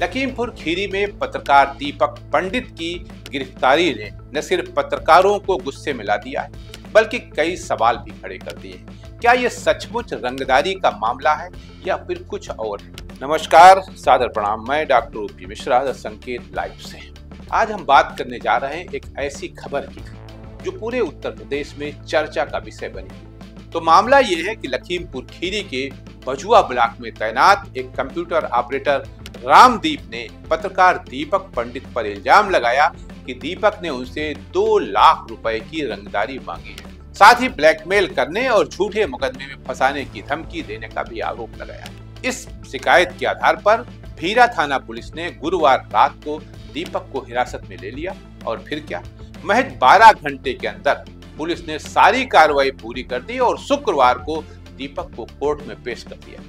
लखीमपुर खीरी में पत्रकार दीपक पंडित की गिरफ्तारी ने न सिर्फ पत्रकारों को गुस्से में ला दिया है, बल्कि कई सवाल भी खड़े कर दिए हैं। क्या ये सचमुच रंगदारी का मामला है या फिर कुछ और है? नमस्कार, सादर प्रणाम। मैं डॉक्टर ओपी मिश्रा, द संकेत लाइव से। आज हम बात करने जा रहे हैं एक ऐसी खबर की जो पूरे उत्तर प्रदेश में चर्चा का विषय बनी। तो मामला ये है कि लखीमपुर खीरी के बजुआ ब्लॉक में तैनात एक कंप्यूटर ऑपरेटर रामदीप ने पत्रकार दीपक पंडित पर इल्जाम लगाया कि दीपक ने उनसे 2 लाख रुपए की रंगदारी मांगी है, साथ ही ब्लैकमेल करने और झूठे मुकदमे में फंसाने की धमकी देने का भी आरोप लगाया। इस शिकायत के आधार पर भीरा थाना पुलिस ने गुरुवार रात को दीपक को हिरासत में ले लिया और फिर क्या, महज 12 घंटे के अंदर पुलिस ने सारी कार्रवाई पूरी कर दी और शुक्रवार को दीपक को कोर्ट में पेश कर दिया।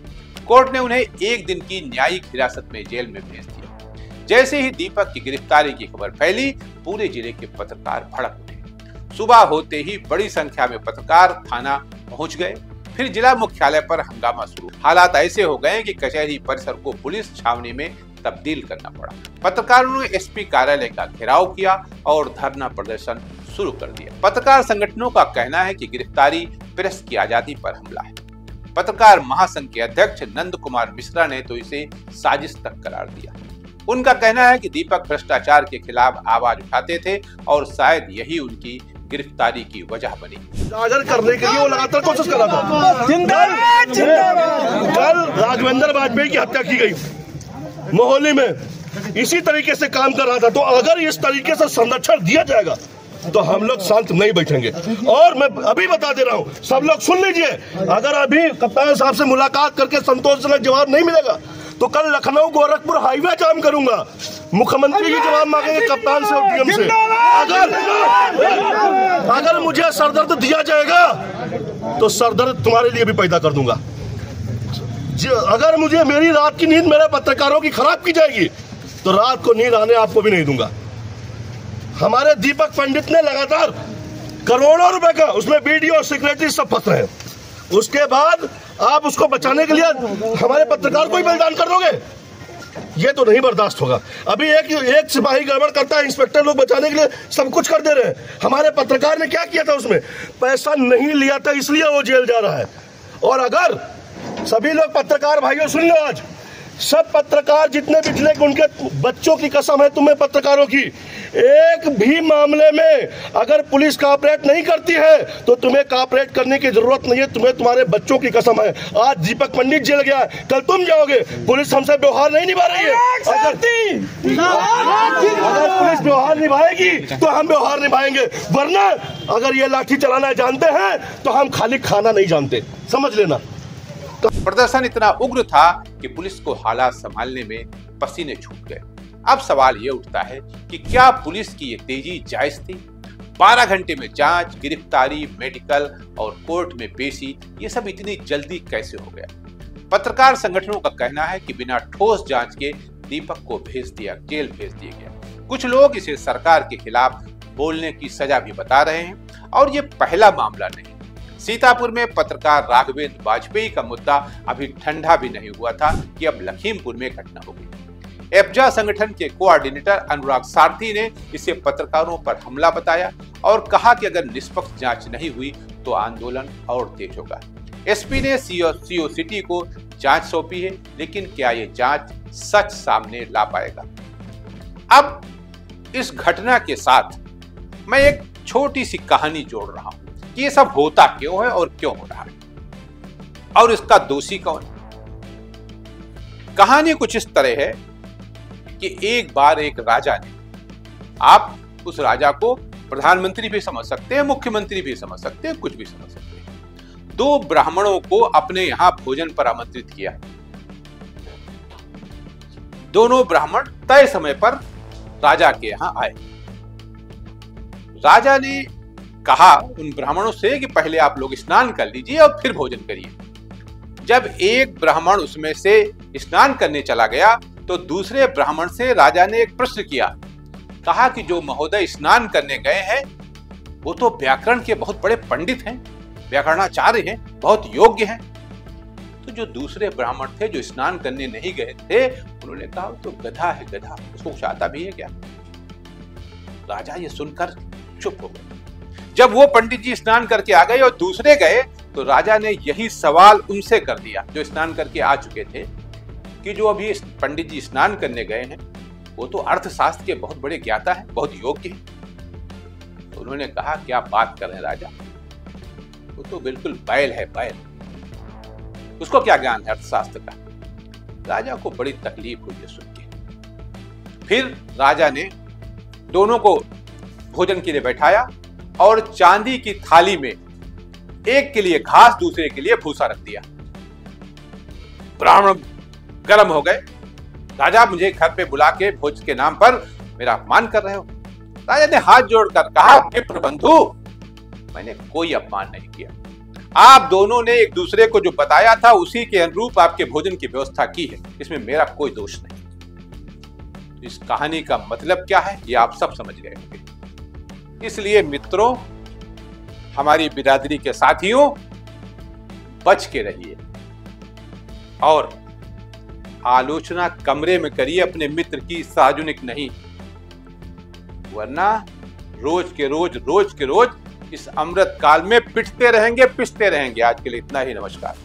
कोर्ट ने उन्हें 1 दिन की न्यायिक हिरासत में जेल में भेज दिया। जैसे ही दीपक की गिरफ्तारी की खबर फैली, पूरे जिले के पत्रकार भड़क उठे। सुबह होते ही बड़ी संख्या में पत्रकार थाना पहुंच गए। फिर जिला मुख्यालय पर हंगामा शुरू। हालात ऐसे हो गए कि कचहरी परिसर को पुलिस छावनी में तब्दील करना पड़ा। पत्रकारों ने एसपी कार्यालय का घेराव किया और धरना प्रदर्शन शुरू कर दिया। पत्रकार संगठनों का कहना है कि गिरफ्तारी प्रेस की आजादी पर हमला है। पत्रकार महासंघ के अध्यक्ष नंद कुमार मिश्रा ने तो इसे साजिश तक करार दिया। उनका कहना है कि दीपक भ्रष्टाचार के खिलाफ आवाज उठाते थे और शायद यही उनकी गिरफ्तारी की वजह बनी। उजागर करने के लिए वो लगातार कोशिश कर रहा था। कल राघवेंद्र वाजपेयी की हत्या की गई मोहाली में, इसी तरीके से काम कर रहा था। तो अगर इस तरीके से संरक्षण दिया जाएगा तो हम लोग शांत नहीं बैठेंगे। और मैं अभी बता दे रहा हूँ, सब लोग सुन लीजिए, अगर अभी कप्तान साहब से मुलाकात करके संतोषजनक जवाब नहीं मिलेगा तो कल लखनऊ गोरखपुर हाईवे जाम करूंगा। मुख्यमंत्री की जवाब मांगेंगे कप्तान से और डीएम से। अगर मुझे सरदर्द दिया जाएगा तो सरदर्द तुम्हारे लिए भी पैदा कर दूंगा। अगर मुझे मेरी रात की नींद मेरे पत्रकारों की खराब की जाएगी तो रात को नींद आने आपको भी नहीं दूंगा। हमारे दीपक पंडित ने लगातार करोड़ों रुपए का, उसमें वीडियो सेक्रेटरी सब फंस रहे हैं। उसके बाद आप उसको बचाने के लिए हमारे पत्रकार को ही बलिदान कर दोगे, ये तो नहीं बर्दाश्त होगा। अभी एक सिपाही गड़बड़ करता है, इंस्पेक्टर लोग बचाने के लिए सब कुछ कर दे रहे हैं। हमारे पत्रकार ने क्या किया था, उसमें पैसा नहीं लिया था, इसलिए वो जेल जा रहा है। और अगर सभी लोग पत्रकार भाइयों सुन लो, आज सब पत्रकार जितने भी जिले के, उनके बच्चों की कसम है तुम्हें पत्रकारों की, एक भी मामले में अगर पुलिस कॉपरेट नहीं करती है तो तुम्हें कॉपरेट करने की जरूरत नहीं है। तुम्हें तुम्हारे बच्चों की कसम है। आज दीपक पंडित जेल गया, कल तुम जाओगे। पुलिस हमसे व्यवहार नहीं निभा रही है। अगर पुलिस व्यवहार निभाएगी तो हम व्यवहार निभाएंगे, वरना अगर ये लाठी चलाना जानते हैं तो हम खाली खाना नहीं जानते, समझ लेना। प्रदर्शन इतना उग्र था कि पुलिस को हालात संभालने में पसीने छूट गए। अब सवाल ये उठता है कि क्या पुलिस की ये तेजी जायज थी? 12 घंटे में जांच, गिरफ्तारी, मेडिकल और कोर्ट में पेशी, ये सब इतनी जल्दी कैसे हो गया? पत्रकार संगठनों का कहना है कि बिना ठोस जांच के दीपक को जेल भेज दिया गया। कुछ लोग इसे सरकार के खिलाफ बोलने की सजा भी बता रहे हैं। और ये पहला मामला नहीं। सीतापुर में पत्रकार राघवेंद्र वाजपेयी का मुद्दा अभी ठंडा भी नहीं हुआ था कि अब लखीमपुर में घटना हो गई। एफजा संगठन के कोऑर्डिनेटर अनुराग सारथी ने इसे पत्रकारों पर हमला बताया और कहा कि अगर निष्पक्ष जांच नहीं हुई तो आंदोलन और तेज होगा। एसपी ने सीओ सिटी को जांच सौंपी है, लेकिन क्या ये जांच सच सामने ला पाएगा? अब इस घटना के साथ मैं एक छोटी सी कहानी जोड़ रहा हूं कि ये सब होता क्यों है और क्यों हो रहा है और इसका दोषी कौन है। कहानी कुछ इस तरह है कि एक बार एक राजा ने, आप उस राजा को प्रधानमंत्री भी समझ सकते हैं, मुख्यमंत्री भी समझ सकते हैं, कुछ भी समझ सकते हैं, 2 ब्राह्मणों को अपने यहां भोजन पर आमंत्रित किया। दोनों ब्राह्मण तय समय पर राजा के यहां आए। राजा ने कहा उन ब्राह्मणों से कि पहले आप लोग स्नान कर लीजिए और फिर भोजन करिए। जब एक ब्राह्मण उसमें से स्नान करने चला गया तो दूसरे ब्राह्मण से राजा ने एक प्रश्न किया। कहा कि जो महोदय स्नान करने गए हैं वो तो व्याकरण के बहुत बड़े पंडित हैं, व्याकरणाचार्य हैं, बहुत योग्य हैं। तो जो दूसरे ब्राह्मण थे जो स्नान करने नहीं गए थे, उन्होंने कहा तो गधा है, गधा, उसको कुछ आता भी है क्या? राजा ये सुनकर चुप हो गए। जब वो पंडित जी स्नान करके आ गए और दूसरे गए, तो राजा ने यही सवाल उनसे कर दिया जो स्नान करके आ चुके थे, कि जो अभी पंडित जी स्नान करने गए हैं वो तो अर्थशास्त्र के बहुत बड़े ज्ञाता हैं, बहुत योग्य हैं। तो उन्होंने कहा क्या बात कर रहे हैं राजा, वो तो बिल्कुल बैल है, बैल, उसको क्या ज्ञान है अर्थशास्त्र का। राजा को बड़ी तकलीफ हुई है सुन के। फिर राजा ने दोनों को भोजन के लिए बैठाया और चांदी की थाली में एक के लिए घास, दूसरे के लिए भूसा रख दिया। ब्राह्मण गर्म हो गए, राजा मुझे घर पे बुला के भोज के नाम पर मेरा अपमान कर रहे हो। राजा ने हाथ जोड़कर कहा, विप्र बंधु, मैंने कोई अपमान नहीं किया, आप दोनों ने एक दूसरे को जो बताया था उसी के अनुरूप आपके भोजन की व्यवस्था की है, इसमें मेरा कोई दोष नहीं। इस कहानी का मतलब क्या है ये आप सब समझ गए होंगे। इसलिए मित्रों, हमारी बिरादरी के साथियों, बच के रहिए और आलोचना कमरे में करिए अपने मित्र की, सार्वजनिक नहीं, वरना रोज के रोज इस अमृत काल में पिटते रहेंगे, पिसते रहेंगे। आज के लिए इतना ही, नमस्कार।